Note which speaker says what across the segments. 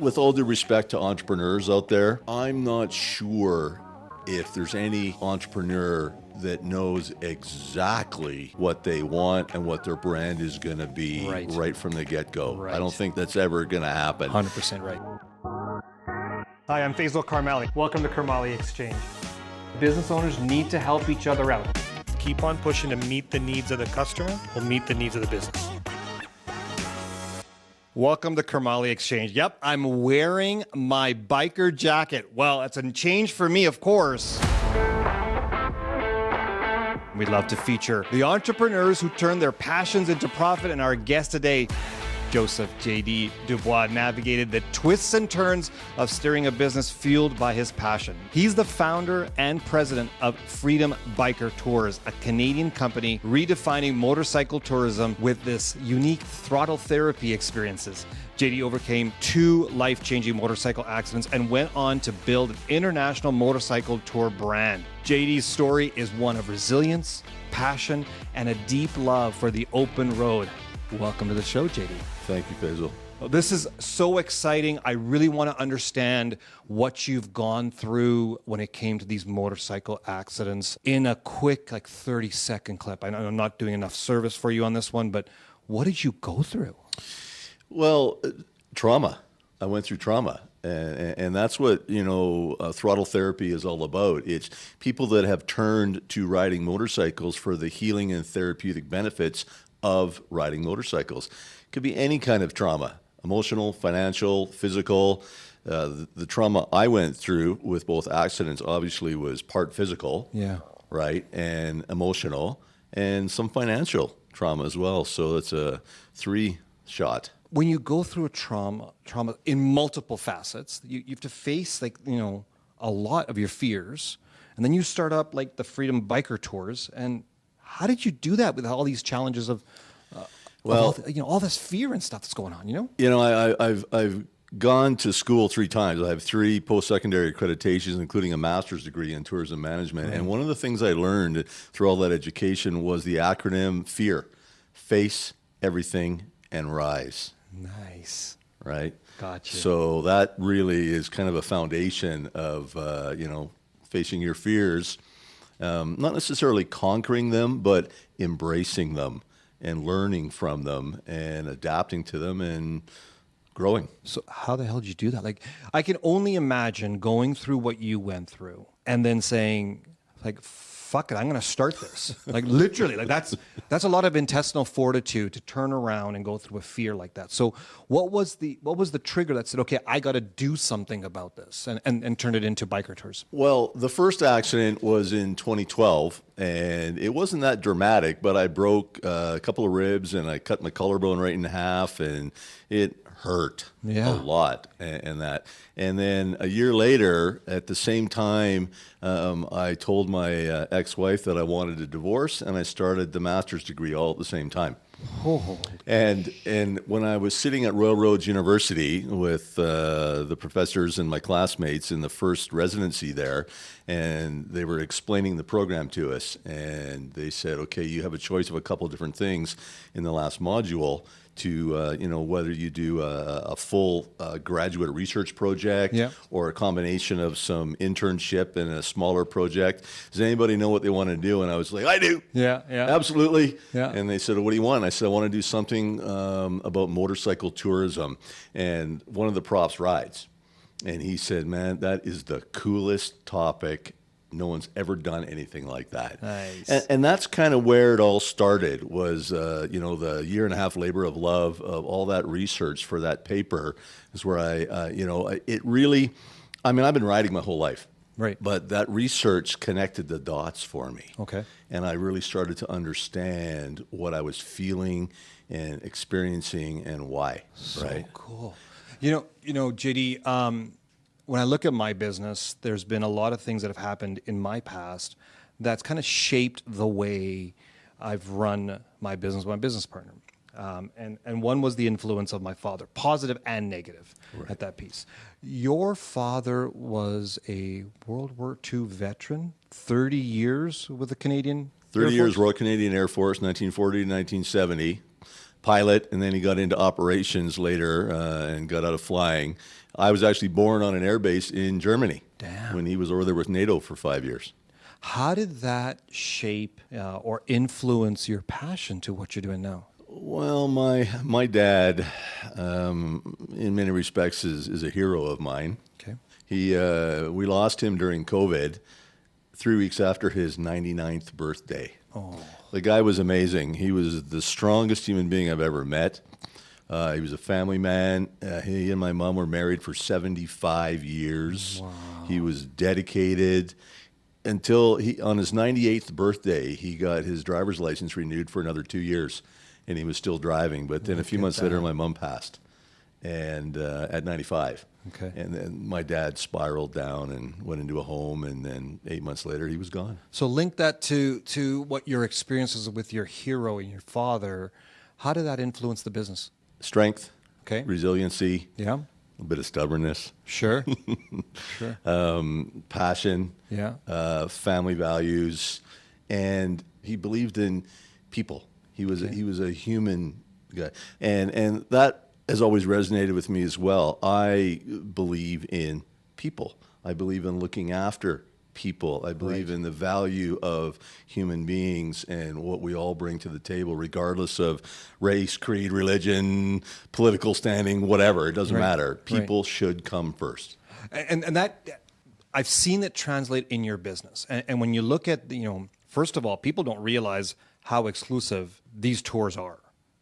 Speaker 1: With all due respect to entrepreneurs out there, I'm not sure if there's any entrepreneur that knows exactly what they want and what their brand is going to be right from the get-go.
Speaker 2: Right.
Speaker 1: I don't think that's ever going to happen.
Speaker 2: 100% right.
Speaker 3: Hi, I'm Faisal Karmali. Welcome to Karmali Exchange. Business owners need to help each other out.
Speaker 4: Keep on pushing to meet the needs of the customer will meet the needs of the business.
Speaker 2: Welcome to Karmali Exchange. Yep, I'm wearing my biker jacket. Well, it's a change for me, of course. We'd love to feature the entrepreneurs who turn their passions into profit, and our guest today, Joseph J.D. Dubois, navigated the twists and turns of steering a business fueled by his passion. He's the founder and president of Freedom Biker Tours, a Canadian company redefining motorcycle tourism with this unique throttle therapy experiences. JD overcame 2 life-changing motorcycle accidents and went on to build an international motorcycle tour brand. JD's story is one of resilience, passion, and a deep love for the open road. Welcome to the show, JD.
Speaker 1: Thank you, Faisal.
Speaker 2: This is so exciting. I really want to understand what you've gone through when it came to these motorcycle accidents in a quick, 30-second clip. I know I'm not doing enough service for you on this one, but what did you go through?
Speaker 1: Well, trauma. I went through trauma. And that's what, throttle therapy is all about. It's people that have turned to riding motorcycles for the healing and therapeutic benefits of riding motorcycles. It could be any kind of trauma, emotional, financial, physical. The trauma I went through with both accidents obviously was part physical, right, and emotional, and some financial trauma as well. So it's a 3-shot.
Speaker 2: When you go through a trauma in multiple facets, you have to face a lot of your fears, and then you start up the Freedom Biker Tours. And how did you do that with all these challenges of all this fear and stuff that's going on?
Speaker 1: I've gone to school 3 times. I have 3 post-secondary accreditations, including a master's degree in tourism management. And one of the things I learned through all that education was the acronym FEAR: face everything and rise.
Speaker 2: Nice.
Speaker 1: Right?
Speaker 2: Gotcha.
Speaker 1: So that really is kind of a foundation of, facing your fears, not necessarily conquering them, but embracing them and learning from them and adapting to them and growing.
Speaker 2: So how the hell did you do that? I can only imagine going through what you went through and then saying, fuck it, I'm going to start this. Literally, that's a lot of intestinal fortitude to turn around and go through a fear like that. So what was the trigger that said, okay, I got to do something about this and turn it into biker tours?
Speaker 1: Well, the first accident was in 2012, and it wasn't that dramatic, but I broke a couple of ribs and I cut my collarbone right in half, and it hurt a lot, and that. And then a year later, at the same time, I told my ex-wife that I wanted a divorce, and I started the master's degree all at the same time.
Speaker 2: Oh.
Speaker 1: And when I was sitting at Royal Roads University with the professors and my classmates in the first residency there, and they were explaining the program to us, and they said, okay, you have a choice of a couple of different things in the last module to, whether you do a full graduate research project or a combination of some internship and a smaller project. Does anybody know what they want to do? And I was like, I do.
Speaker 2: Yeah.
Speaker 1: Absolutely.
Speaker 2: Yeah.
Speaker 1: And they said, what do you want? And I said, I want to do something about motorcycle tourism. And one of the profs rides. And he said, man, that is the coolest topic. No one's ever done anything like that.
Speaker 2: Nice.
Speaker 1: And that's kind of where it all started was, the 1.5 year labor of love of all that research for that paper is where it really, I've been riding my whole life.
Speaker 2: Right.
Speaker 1: But that research connected the dots for me.
Speaker 2: Okay.
Speaker 1: And I really started to understand what I was feeling and experiencing and why.
Speaker 2: So cool. JD, when I look at my business, there's been a lot of things that have happened in my past that's kind of shaped the way I've run my business with my business partner. And one was the influence of my father, positive and negative at that piece. Your father was a World War II veteran, 30 years with the Canadian
Speaker 1: 30 years, Royal Canadian Air Force, 1940 to 1970. Pilot, and then he got into operations later and got out of flying. I was actually born on an air base in Germany.
Speaker 2: Damn.
Speaker 1: When he was over there with NATO for 5 years.
Speaker 2: How did that shape or influence your passion to what you're doing now?
Speaker 1: Well, my dad, in many respects, is a hero of mine.
Speaker 2: Okay.
Speaker 1: We lost him during COVID, 3 weeks after his 99th birthday.
Speaker 2: Oh.
Speaker 1: The guy was amazing. He was the strongest human being I've ever met. He was a family man. He and my mom were married for 75 years.
Speaker 2: Wow.
Speaker 1: He was dedicated until on his 98th birthday, he got his driver's license renewed for another 2 years, and he was still driving. But then a few months later, my mom passed, and at 95.
Speaker 2: Okay.
Speaker 1: And then my dad spiraled down and went into a home, and then 8 months later, he was gone.
Speaker 2: So link that to what your experiences with your hero and your father. How did that influence the business?
Speaker 1: Strength,
Speaker 2: Okay.
Speaker 1: resiliency,
Speaker 2: Yeah.
Speaker 1: a bit of stubbornness,
Speaker 2: Sure. Sure.
Speaker 1: passion,
Speaker 2: Yeah.
Speaker 1: family values, and he believed in people. He was a human guy, and that has always resonated with me as well. I believe in people. I believe in looking after people. I believe in the value of human beings and what we all bring to the table, regardless of race, creed, religion, political standing, whatever. It doesn't matter. People should come first.
Speaker 2: And that, I've seen it translate in your business. And when you look at, first of all, people don't realize how exclusive these tours are.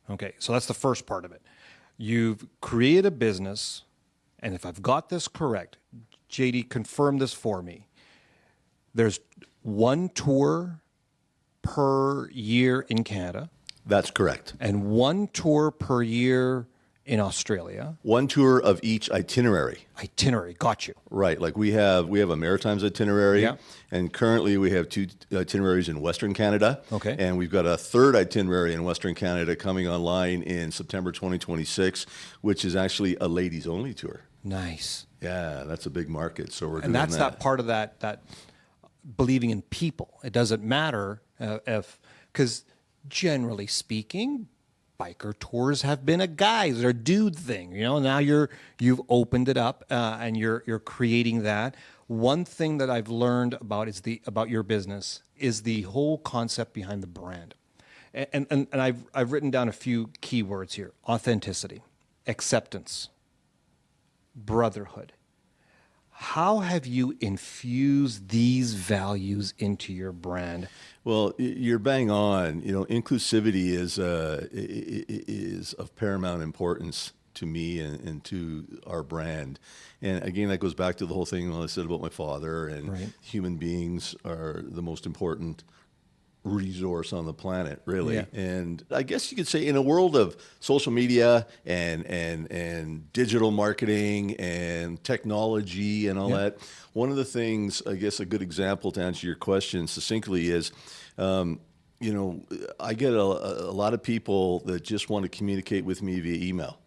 Speaker 2: Okay, so that's the first part of it. You've created a business, and if I've got this correct, JD, confirm this for me. There's one tour per year in Canada.
Speaker 1: That's correct.
Speaker 2: And one tour per year in Australia.
Speaker 1: One tour of each itinerary.
Speaker 2: Itinerary, got you.
Speaker 1: Right, like we have a Maritimes itinerary,
Speaker 2: Yeah.
Speaker 1: and currently we have 2 itineraries in Western Canada.
Speaker 2: Okay.
Speaker 1: And we've got a 3rd itinerary in Western Canada coming online in September 2026, which is actually a ladies only tour.
Speaker 2: Nice.
Speaker 1: Yeah, that's a big market, so we're doing
Speaker 2: And that's that part of that believing in people. It doesn't matter because generally speaking, biker tours have been a guys or dude thing. Now you've opened it up and you're creating that. One thing that I've learned about your business is the whole concept behind the brand, and I've written down a few keywords here: authenticity, acceptance, brotherhood. How have you infused these values into your brand?
Speaker 1: Well, you're bang on. Inclusivity is of paramount importance to me and to our brand. And again, that goes back to the whole thing I said about my father, and human beings are the most important resource on the planet, really.
Speaker 2: Yeah.
Speaker 1: And I guess you could say in a world of social media and digital marketing and technology and all that, one of the things, I guess a good example to answer your question succinctly is, I get a lot of people that just want to communicate with me via email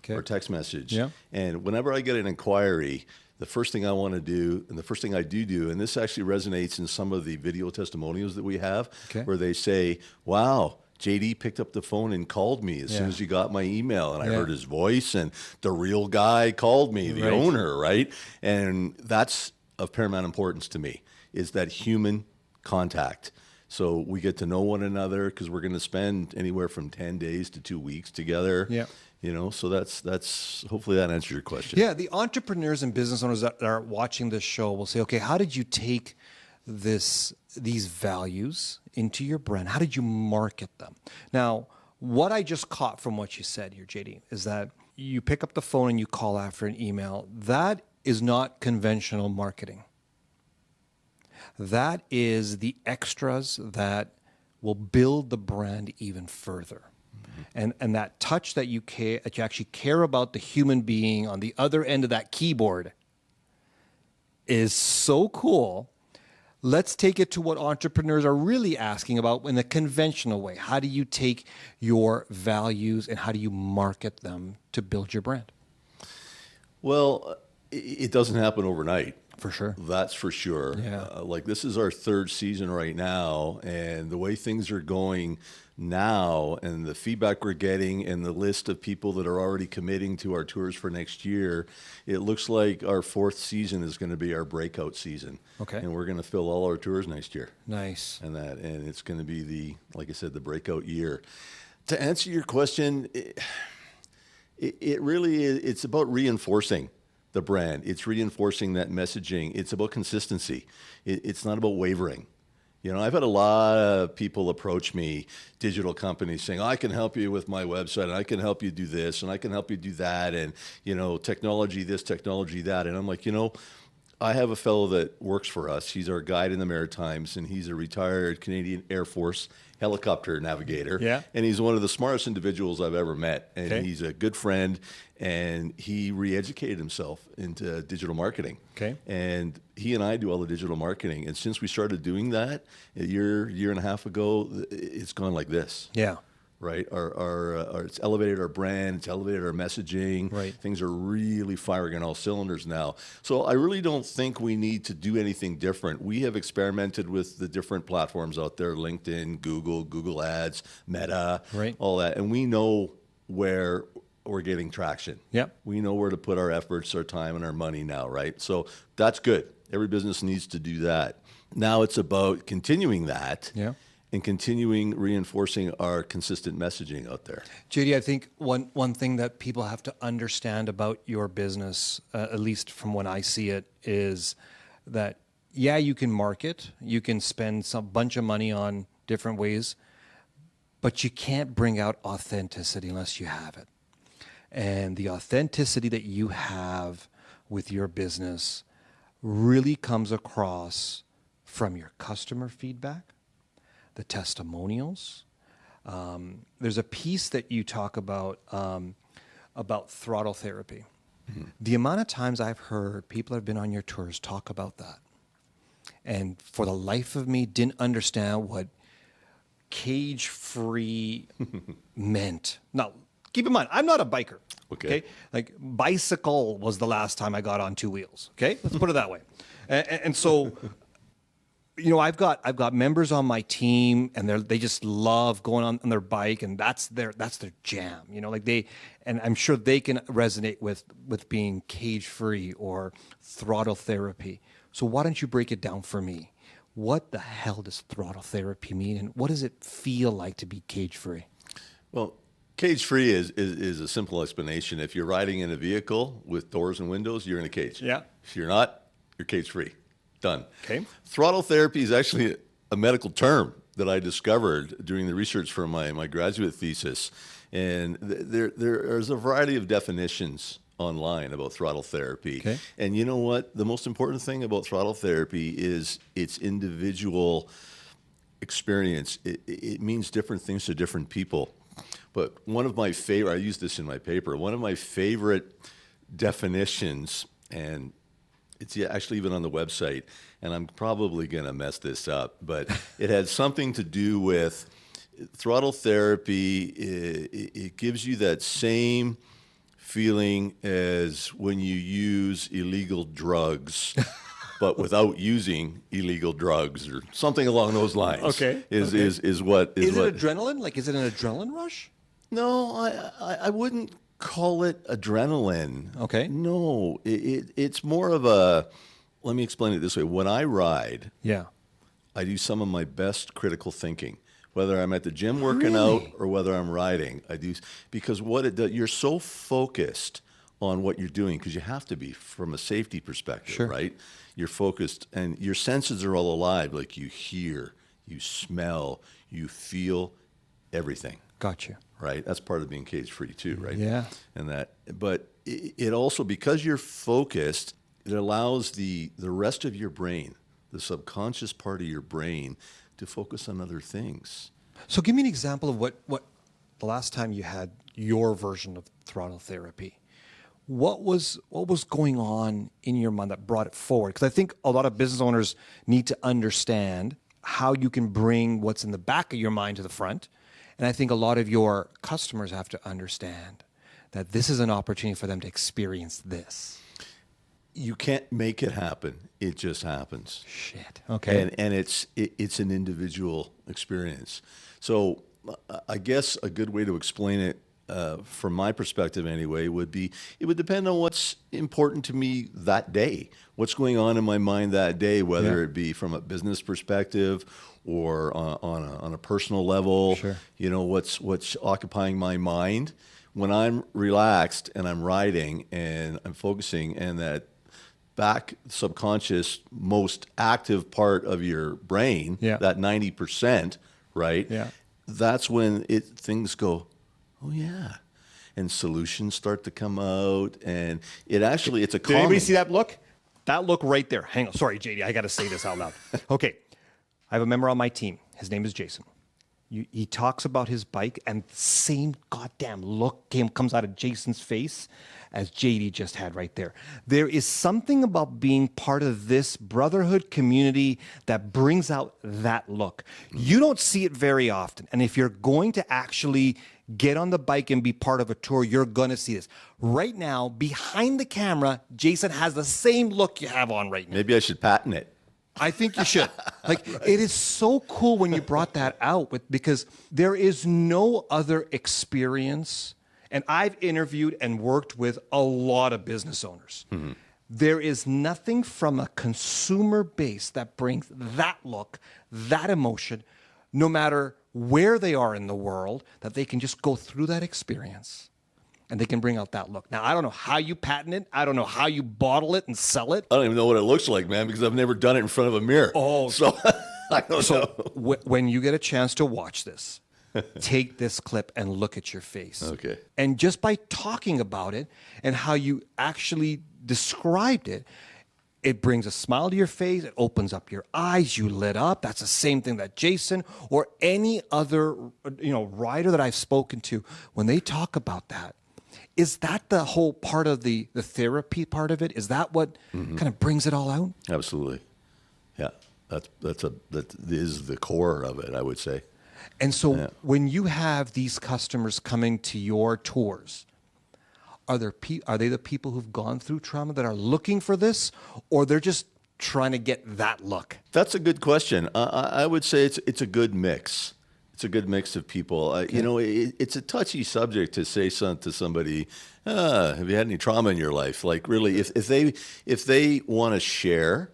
Speaker 1: or text message.
Speaker 2: Yeah.
Speaker 1: And whenever I get an inquiry, the first thing I want to do, and the first thing I do, and this actually resonates in some of the video testimonials that we have, where they say, wow, JD picked up the phone and called me as soon as you got my email, and I heard his voice, and the real guy called me, the owner, right? And that's of paramount importance to me, is that human contact. So we get to know one another because we're going to spend anywhere from 10 days to 2 weeks together.
Speaker 2: Yeah.
Speaker 1: So that's hopefully that answers your question.
Speaker 2: Yeah, the entrepreneurs and business owners that are watching this show will say, okay, how did you take these values into your brand? How did you market them? Now, what I just caught from what you said here, JD, is that you pick up the phone and you call after an email. That is not conventional marketing. That is the extras that will build the brand even further. And that touch that you actually care about the human being on the other end of that keyboard is so cool. Let's take it to what entrepreneurs are really asking about in a conventional way. How do you take your values and how do you market them to build your brand?
Speaker 1: Well, it doesn't happen overnight.
Speaker 2: For sure.
Speaker 1: That's for sure.
Speaker 2: Yeah.
Speaker 1: Like this is our third season right now, and the way things are going now and the feedback we're getting and the list of people that are already committing to our tours for next year, it looks like our fourth season is going to be our breakout season.
Speaker 2: Okay.
Speaker 1: And we're going to fill all our tours next year.
Speaker 2: Nice.
Speaker 1: And it's going to be like I said, the breakout year. To answer your question, it really is, it's about reinforcing the brand. It's reinforcing that messaging. It's about consistency. It's not about wavering. You know, I've had a lot of people approach me, digital companies, saying, I can help you with my website, and I can help you do this, and I can help you do that, and, you know, technology this, technology that. And I'm like, you know, I have a fellow that works for us. He's our guide in the Maritimes, and he's a retired Canadian Air Force helicopter navigator.
Speaker 2: Yeah.
Speaker 1: And he's one of the smartest individuals I've ever met. And
Speaker 2: Okay.
Speaker 1: he's a good friend, and he re-educated himself into digital marketing.
Speaker 2: Okay.
Speaker 1: And he and I do all the digital marketing. And since we started doing that a year and a half ago, it's gone like this.
Speaker 2: Yeah.
Speaker 1: Right, it's elevated our brand, it's elevated our messaging.
Speaker 2: Right.
Speaker 1: Things are really firing on all cylinders now. So I really don't think we need to do anything different. We have experimented with the different platforms out there: LinkedIn, Google Ads, Meta,
Speaker 2: Right.
Speaker 1: all that, and we know where we're getting traction.
Speaker 2: Yep.
Speaker 1: We know where to put our efforts, our time, and our money now. Right. So that's good. Every business needs to do that. Now it's about continuing that.
Speaker 2: Yeah.
Speaker 1: And continuing reinforcing our consistent messaging out there.
Speaker 2: JD, I think one thing that people have to understand about your business, at least from when I see it, is that, yeah, you can market, you can spend some bunch of money on different ways, but you can't bring out authenticity unless you have it. And the authenticity that you have with your business really comes across from your customer feedback, the testimonials. There's a piece that you talk about throttle therapy. Mm-hmm. The amount of times I've heard people that have been on your tours talk about that, and for the life of me, didn't understand what cage-free meant. Now, keep in mind, I'm not a biker.
Speaker 1: Okay.
Speaker 2: Like, bicycle was the last time I got on two wheels. Okay, let's put it that way. And so, you know, I've got members on my team, and they just love going on their bike, and that's their jam. You know, like and I'm sure they can resonate with being cage free or throttle therapy. So why don't you break it down for me? What the hell does throttle therapy mean, and what does it feel like to be cage free?
Speaker 1: Well, cage free is a simple explanation. If you're riding in a vehicle with doors and windows, you're in a cage.
Speaker 2: Yeah.
Speaker 1: If you're not, you're cage free. Done.
Speaker 2: Okay.
Speaker 1: Throttle therapy is actually a medical term that I discovered during the research for my graduate thesis. And there's a variety of definitions online about throttle therapy.
Speaker 2: Okay.
Speaker 1: And you know what? The most important thing about throttle therapy is its individual experience. It means different things to different people. But one of my favorite, I use this in my paper, one of my favorite definitions, and it's actually even on the website, and I'm probably going to mess this up, but it had something to do with throttle therapy. It gives you that same feeling as when you use illegal drugs, but without using illegal drugs, or something along those lines.
Speaker 2: Okay.
Speaker 1: Is what
Speaker 2: Is it adrenaline? Like, is it an adrenaline rush?
Speaker 1: No, I wouldn't call it adrenaline.
Speaker 2: Okay.
Speaker 1: No, it's more of a, let me explain it this way. When I ride,
Speaker 2: Yeah.
Speaker 1: I do some of my best critical thinking, whether I'm at the gym working out or whether I'm riding. I do, because what it does, you're so focused on what you're doing, because you have to be from a safety perspective,
Speaker 2: Sure.
Speaker 1: right? You're focused, and your senses are all alive. Like, you hear, you smell, you feel everything.
Speaker 2: Gotcha.
Speaker 1: Right, that's part of being cage free too, right?
Speaker 2: Yeah.
Speaker 1: And but it also, because you're focused, it allows the rest of your brain, the subconscious part of your brain, to focus on other things.
Speaker 2: So give me an example of what the last time you had your version of throttle therapy. What was going on in your mind that brought it forward? Because I think a lot of business owners need to understand how you can bring what's in the back of your mind to the front. And I think a lot of your customers have to understand that this is an opportunity for them to experience this.
Speaker 1: You can't make it happen. It just happens.
Speaker 2: Shit. Okay.
Speaker 1: And it's an individual experience. So I guess a good way to explain it, from my perspective anyway, would be it would depend on what's important to me that day, what's going on in my mind that day, whether it be from a business perspective or on a personal level.
Speaker 2: Sure.
Speaker 1: You know, what's occupying my mind. When I'm relaxed and I'm writing and I'm focusing, and that back subconscious most active part of your brain, that 90%, right?
Speaker 2: Yeah.
Speaker 1: That's when things go, oh yeah, and solutions start to come out, and it's a
Speaker 2: Did
Speaker 1: calming.
Speaker 2: anybody see that look? That look right there. Hang on. Sorry, JD. I got to say this out loud. Okay. I have a member on my team. His name is Jason. He talks about his bike, and the same goddamn look comes out of Jason's face as JD just had right there. There is something about being part of this brotherhood community that brings out that look. You don't see it very often. And if you're going to actually get on the bike and be part of a tour, you're going to see this. Right now, behind the camera, Jason has the same look you have on right now.
Speaker 1: Maybe I should patent it.
Speaker 2: I think you should. Like, it is so cool when you brought that out because there is no other experience. And I've interviewed and worked with a lot of business owners. Mm-hmm. There is nothing from a consumer base that brings that look, that emotion, no matter where they are in the world, that they can just go through that experience and they can bring out that look. Now, I don't know how you patent it. I don't know how you bottle it and sell it.
Speaker 1: I don't even know what it looks like, man, because I've never done it in front of a mirror.
Speaker 2: Oh,
Speaker 1: so I don't know.
Speaker 2: When you get a chance to watch this, take this clip and look at your face.
Speaker 1: Okay.
Speaker 2: And just by talking about it and how you actually described it, it brings a smile to your face. It opens up your eyes. You lit up. That's the same thing that Jason or any other, rider that I've spoken to, when they talk about that, is that the whole part of the therapy part of it? Is that what kind of brings it all out?
Speaker 1: Absolutely. Yeah. That is the core of it, I would say.
Speaker 2: And so when you have these customers coming to your tours, are they the people who've gone through trauma that are looking for this, or they're just trying to get that look?
Speaker 1: That's a good question. I would say it's a good mix. It's a good mix of people. It's a touchy subject to say to somebody, have you had any trauma in your life? Like, really, if they want to share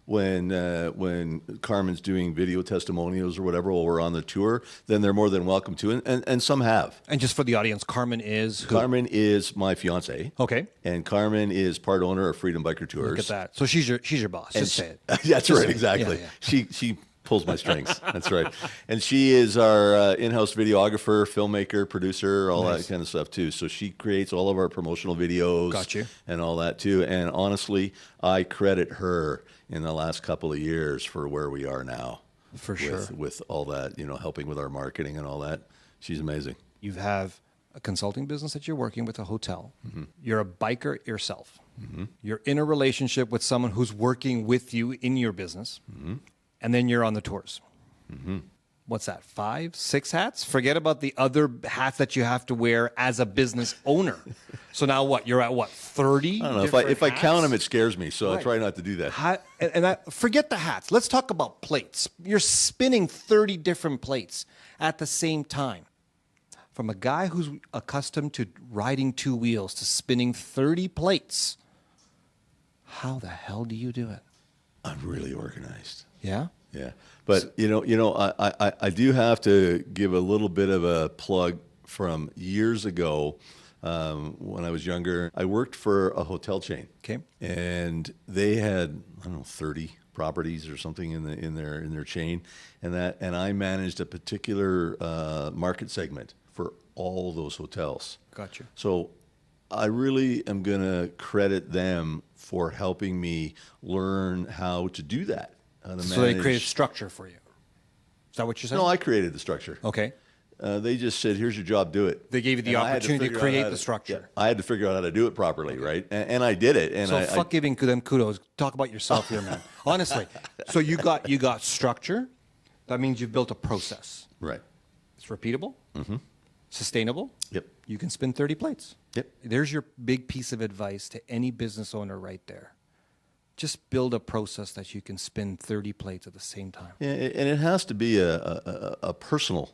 Speaker 1: when Carmen's doing video testimonials or whatever while we're on the tour, then they're more than welcome to, and some have.
Speaker 2: And just for the audience, Carmen is who?
Speaker 1: Carmen is my fiance.
Speaker 2: Okay.
Speaker 1: And Carmen is part owner of Freedom Biker Tours.
Speaker 2: Look at that. So she's your boss. Just say it.
Speaker 1: That's right, exactly. Yeah. She pulls my strings. That's right. And she is our in-house videographer, filmmaker, producer, all that kind of stuff too. So she creates all of our promotional videos.
Speaker 2: Got you.
Speaker 1: And all that too. And honestly, I credit her in the last couple of years for where we are now.
Speaker 2: For sure.
Speaker 1: With all that, helping with our marketing and all that. She's amazing.
Speaker 2: You have a consulting business that you're working with, a hotel. Mm-hmm. You're a biker yourself. Mm-hmm. You're in a relationship with someone who's working with you in your business. Mm-hmm. And then you're on the tours. Mm-hmm. What's that, 5, 6 hats? Forget about the other hats that you have to wear as a business owner. So now what? You're at what, 30?
Speaker 1: I don't know. If I count them, it scares me. So I try not to do that.
Speaker 2: Forget the hats. Let's talk about plates. You're spinning 30 different plates at the same time. From a guy who's accustomed to riding 2 wheels to spinning 30 plates, how the hell do you do it?
Speaker 1: I'm really organized.
Speaker 2: Yeah?
Speaker 1: Yeah. But, I do have to give a little bit of a plug from years ago when I was younger. I worked for a hotel chain.
Speaker 2: Okay.
Speaker 1: And they had, 30 properties or something in their chain. And I managed a particular market segment for all those hotels.
Speaker 2: Gotcha.
Speaker 1: So I really am going to credit them for helping me learn how to do that.
Speaker 2: So they created structure for you. Is that what you're saying?
Speaker 1: No, I created the structure.
Speaker 2: Okay.
Speaker 1: They just said, here's your job, do it.
Speaker 2: They gave you the opportunity to create the structure.
Speaker 1: I had to figure out how to do it properly, right? And I did it. And
Speaker 2: so giving them kudos. Talk about yourself here, man. Honestly. So you got structure. That means you've built a process.
Speaker 1: Right.
Speaker 2: It's repeatable. Mm-hmm. Sustainable.
Speaker 1: Yep.
Speaker 2: You can spin 30 plates.
Speaker 1: Yep.
Speaker 2: There's your big piece of advice to any business owner right there. just build a process that you can spin 30 plates at the same time.
Speaker 1: And it has to be a personal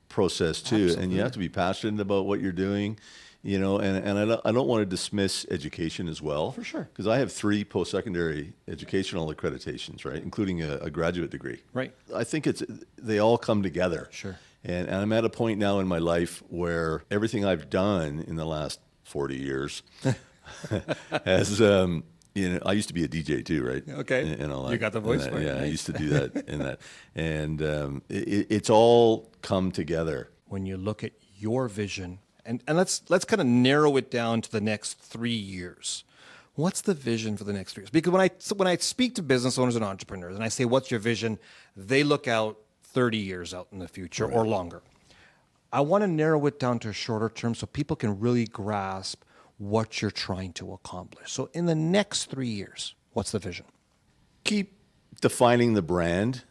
Speaker 1: process too.
Speaker 2: Absolutely.
Speaker 1: And you have to be passionate about what you're doing, and I don't want to dismiss education as well.
Speaker 2: For sure.
Speaker 1: Because I have 3 post-secondary educational accreditations, right, including a graduate degree.
Speaker 2: Right.
Speaker 1: I think they all come together.
Speaker 2: Sure.
Speaker 1: And I'm at a point now in my life where everything I've done in the last 40 years has, I used to be a DJ too, right?
Speaker 2: Okay.
Speaker 1: And all that.
Speaker 2: You got the voice for it.
Speaker 1: Yeah, I
Speaker 2: Nice.
Speaker 1: used to do that and that. And it's all come together.
Speaker 2: When you look at your vision, and let's kind of narrow it down to the next 3 years. What's the vision for the next 3 years? Because when I speak to business owners and entrepreneurs and I say, what's your vision? They look out 30 years out in the future or longer. I want to narrow it down to a shorter term so people can really grasp what you're trying to accomplish. So in the next 3 years, what's the vision?
Speaker 1: Keep defining the brand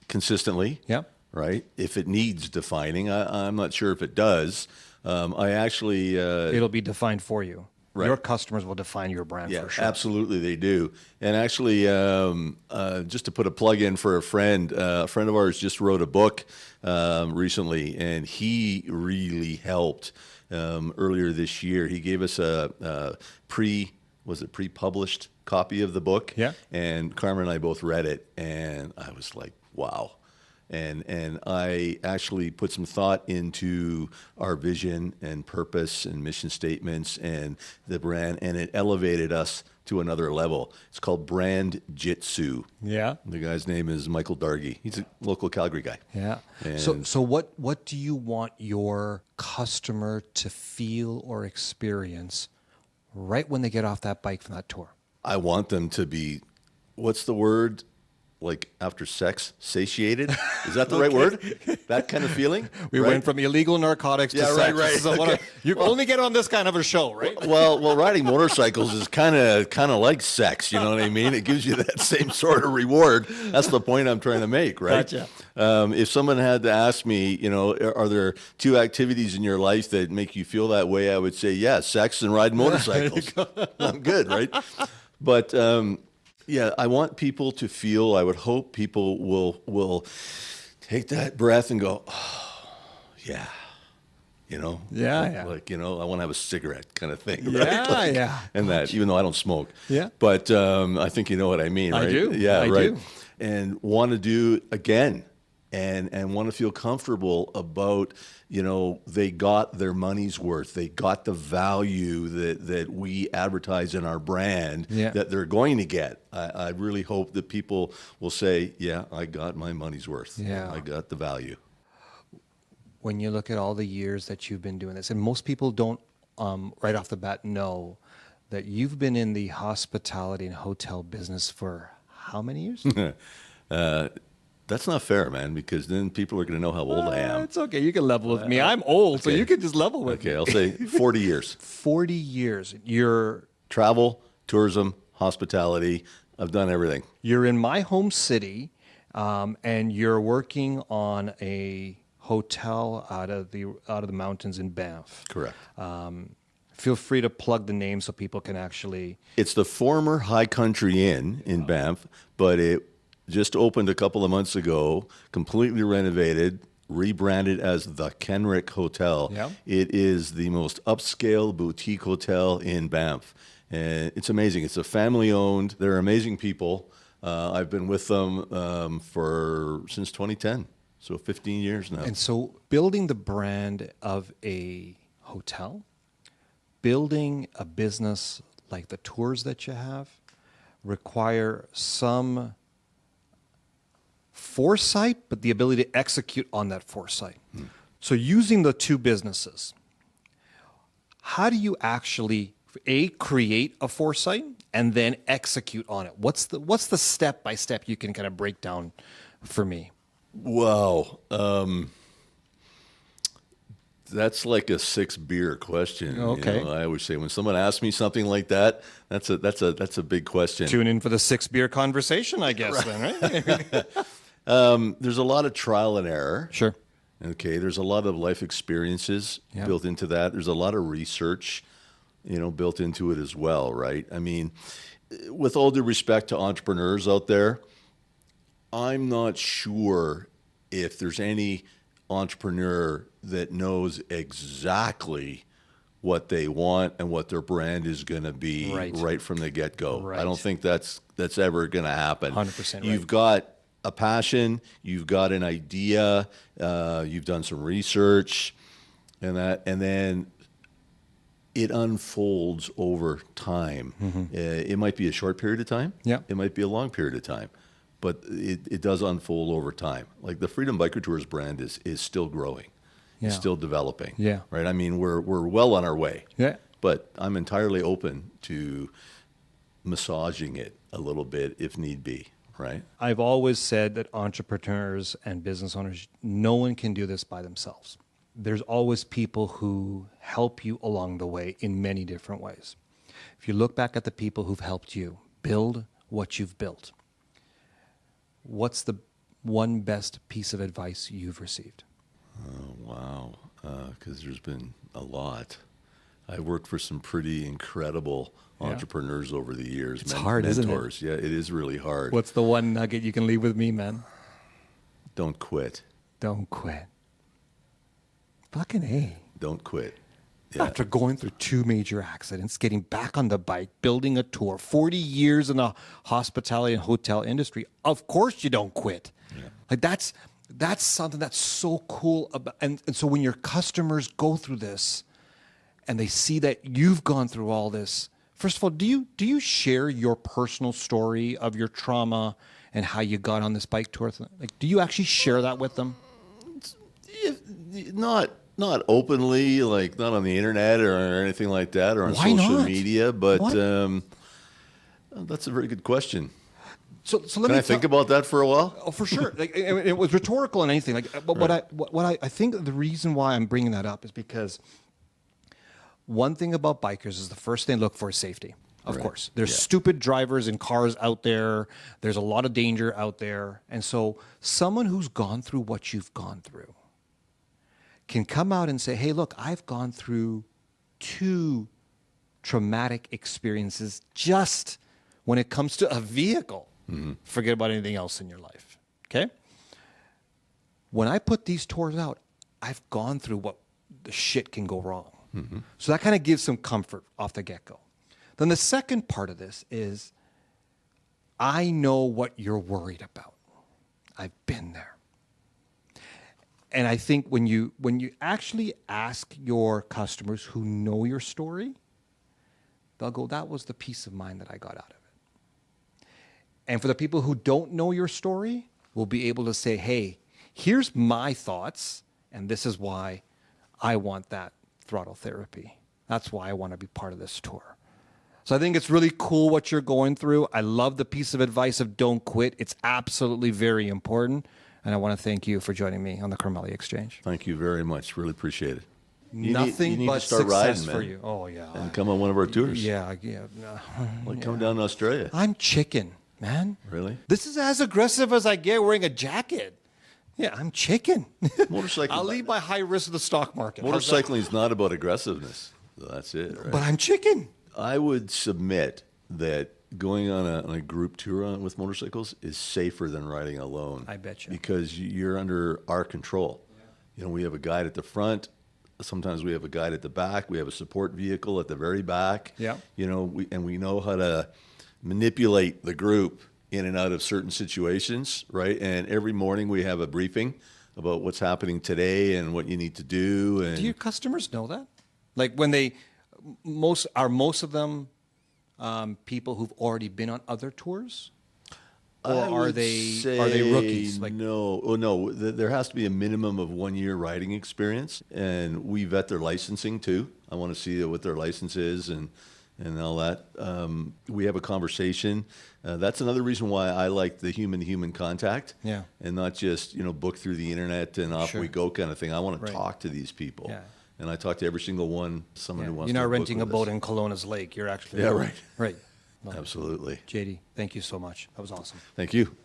Speaker 1: consistently.
Speaker 2: Yeah.
Speaker 1: Right? If it needs defining, I'm not sure if it does. I actually...
Speaker 2: It'll be defined for you.
Speaker 1: Right.
Speaker 2: Your customers will define your brand
Speaker 1: Yeah,
Speaker 2: for sure.
Speaker 1: absolutely, they do. And actually, just to put a plug in for a friend of ours just wrote a book recently, and he really helped earlier this year. He gave us a pre-published copy of the book.
Speaker 2: Yeah.
Speaker 1: And Carmen and I both read it, and I was like, wow. And I actually put some thought into our vision and purpose and mission statements and the brand, and it elevated us to another level. It's called Brand Jitsu.
Speaker 2: Yeah.
Speaker 1: The guy's name is Michael Dargy. He's a local Calgary guy.
Speaker 2: Yeah.
Speaker 1: And-
Speaker 2: So what do you want your customer to feel or experience right when they get off that bike from that tour?
Speaker 1: I want them to be, what's the word? Like after sex, satiated? Is that the right word? That kind of feeling?
Speaker 2: We
Speaker 1: right?
Speaker 2: went from illegal narcotics to
Speaker 1: Yeah,
Speaker 2: sex.
Speaker 1: right, right.
Speaker 2: This is
Speaker 1: Okay.
Speaker 2: you only get on this kind of a show, right?
Speaker 1: Well, riding motorcycles is kind of like sex. You know what I mean? It gives you that same sort of reward. That's the point I'm trying to make, right?
Speaker 2: Gotcha.
Speaker 1: If someone had to ask me, are there 2 activities in your life that make you feel that way? I would say, yeah, sex and riding motorcycles. I'm good, right? But yeah, I want people to feel. I would hope people will take that breath and go, oh, yeah.
Speaker 2: Yeah.
Speaker 1: Like, I want to have a cigarette kind of thing.
Speaker 2: Yeah,
Speaker 1: right? Like,
Speaker 2: yeah.
Speaker 1: And that, even though I don't smoke.
Speaker 2: Yeah.
Speaker 1: But I think you know what I mean,
Speaker 2: I
Speaker 1: right?
Speaker 2: do.
Speaker 1: Yeah,
Speaker 2: I
Speaker 1: right.
Speaker 2: do.
Speaker 1: And want to do again and want to feel comfortable about, they got their money's worth. They got the value that we advertise in our brand that they're going to get. I really hope that people will say, yeah, I got my money's worth.
Speaker 2: Yeah.
Speaker 1: I got the value.
Speaker 2: When you look at all the years that you've been doing this, and most people don't right off the bat know that you've been in the hospitality and hotel business for how many years?
Speaker 1: That's not fair, man, because then people are going to know how old I am.
Speaker 2: It's okay. You can level with me. I'm old, so
Speaker 1: okay.
Speaker 2: you can just level with me.
Speaker 1: Okay, I'll say 40 years.
Speaker 2: 40 years. You're
Speaker 1: Travel, tourism, hospitality. I've done everything.
Speaker 2: in my home city, and you're working on a hotel out of the mountains in Banff.
Speaker 1: Correct.
Speaker 2: Feel free to plug the name so people can actually.
Speaker 1: It's the former High Country Inn in Banff, but it just opened a couple of months ago, completely renovated, rebranded as the Kenrick Hotel.
Speaker 2: Yeah.
Speaker 1: It is the most upscale boutique hotel in Banff. And it's amazing. It's a family-owned. They're amazing people. I've been with them since 2010, so 15 years now.
Speaker 2: And so building the brand of a hotel, building a business like the tours that you have, require some foresight, but the ability to execute on that foresight. So using the 2 businesses, how do you actually, create a foresight and then execute on it? What's the step-by-step you can kind of break down for me?
Speaker 1: Wow. That's like a 6-beer question.
Speaker 2: Okay.
Speaker 1: I always say when someone asks me something like that, that's a big question.
Speaker 2: Tune in for the 6-beer conversation, I guess, then, right?
Speaker 1: There's a lot of trial and error.
Speaker 2: Sure.
Speaker 1: Okay. There's a lot of life experiences built into that. There's a lot of research. built into it as well, right? I mean, with all due respect to entrepreneurs out there, I'm not sure if there's any entrepreneur that knows exactly what they want and what their brand is going to be right from the get-go.
Speaker 2: Right.
Speaker 1: I don't think that's ever going to happen.
Speaker 2: 100% right.
Speaker 1: You've got a passion, you've got an idea, you've done some research, and then it unfolds over time. It might be a short period of time.
Speaker 2: Yeah.
Speaker 1: It might be a long period of time, but it does unfold over time. Like the Freedom Biker Tours brand is still growing.
Speaker 2: Yeah.
Speaker 1: It's still developing.
Speaker 2: Yeah.
Speaker 1: Right. I mean, we're well on our way.
Speaker 2: Yeah.
Speaker 1: But I'm entirely open to massaging it a little bit if need be. Right.
Speaker 2: I've always said that entrepreneurs and business owners, no one can do this by themselves. There's always people who help you along the way in many different ways. If you look back at the people who've helped you build what you've built, what's the one best piece of advice you've received?
Speaker 1: Oh, wow. Because there's been a lot. I worked for some pretty incredible entrepreneurs over the years.
Speaker 2: It's hard, isn't it?
Speaker 1: Mentors. Yeah, it is really hard.
Speaker 2: What's the one nugget you can leave with me, man?
Speaker 1: Don't quit.
Speaker 2: Don't quit. Fucking A.
Speaker 1: Don't quit. Yeah.
Speaker 2: After going through 2 major accidents, getting back on the bike, building a tour, 40 years in the hospitality and hotel industry, of course you don't quit. Yeah. Like that's something that's so cool about, and so when your customers go through this and they see that you've gone through all this, first of all, do you share your personal story of your trauma and how you got on this bike tour? Like, do you actually share that with them?
Speaker 1: Not openly, like not on the internet or anything like that, or on
Speaker 2: Why
Speaker 1: social
Speaker 2: not?
Speaker 1: media. But that's a very good question.
Speaker 2: So let
Speaker 1: Can
Speaker 2: me
Speaker 1: I think about that for a while?
Speaker 2: Oh, for sure. Like, it was rhetorical and anything. Like, but what I think the reason why I'm bringing that up is because one thing about bikers is the first thing they look for is safety. Of course, there's stupid drivers and cars out there. There's a lot of danger out there, and so someone who's gone through what you've gone through can come out and say, "Hey, look, I've gone through 2 traumatic experiences just when it comes to a vehicle." Forget about anything else in your life, okay? When I put these tours out, I've gone through what the shit can go wrong. So that kind of gives some comfort off the get-go. Then the second part of this is I know what you're worried about. I've been there. And I think when you actually ask your customers who know your story, they'll go, that was the peace of mind that I got out of it. And for the people who don't know your story, we'll be able to say, hey, here's my thoughts, and this is why I want that throttle therapy. That's why I want to be part of this tour. So I think it's really cool what you're going through. I love the piece of advice of don't quit. It's absolutely very important. And I want to thank you for joining me on the Karmali Exchange.
Speaker 1: Thank you very much. Really appreciate it.
Speaker 2: Nothing
Speaker 1: need
Speaker 2: but
Speaker 1: to start
Speaker 2: success
Speaker 1: riding,
Speaker 2: for
Speaker 1: man.
Speaker 2: you. Oh, yeah.
Speaker 1: And come on one of our tours.
Speaker 2: Yeah.
Speaker 1: Like come down to Australia.
Speaker 2: I'm chicken, man.
Speaker 1: Really?
Speaker 2: This is as aggressive as I get wearing a jacket. Yeah, I'm chicken.
Speaker 1: Motorcycling.
Speaker 2: I'll leave my high risk to the stock market. How's that?
Speaker 1: Motorcycling is not about aggressiveness. That's it, right?
Speaker 2: But I'm chicken.
Speaker 1: I would submit that going on a group tour with motorcycles is safer than riding alone.
Speaker 2: I bet you.
Speaker 1: Because you're under our control. Yeah. We have a guide at the front. Sometimes we have a guide at the back. We have a support vehicle at the very back.
Speaker 2: Yeah.
Speaker 1: We know how to manipulate the group in and out of certain situations, right? And every morning we have a briefing about what's happening today and what you need to do. And
Speaker 2: Do your customers know that? Like when most of them people who've already been on other tours? Or are they rookies? Like,
Speaker 1: no. There has to be a minimum of 1 year riding experience, and we vet their licensing too. I want to see what their license is and all that. We have a conversation. That's another reason why I like the human-to-human contact, and not just book through the internet and off we go kind of thing. I want to talk to these people, and I talk to every single one. Someone who wants.
Speaker 2: You're not
Speaker 1: to
Speaker 2: renting a
Speaker 1: book
Speaker 2: boat
Speaker 1: with us.
Speaker 2: in Kelowna's Lake. You're actually right. Well,
Speaker 1: Absolutely.
Speaker 2: JD, thank you so much. That was awesome.
Speaker 1: Thank you.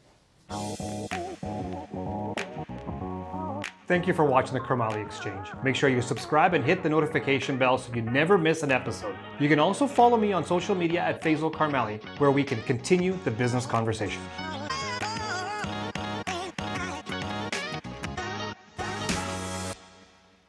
Speaker 3: Thank you for watching the Karmali Exchange. Make sure you subscribe and hit the notification bell so you never miss an episode. You can also follow me on social media at Faisal Karmali, where we can continue the business conversation.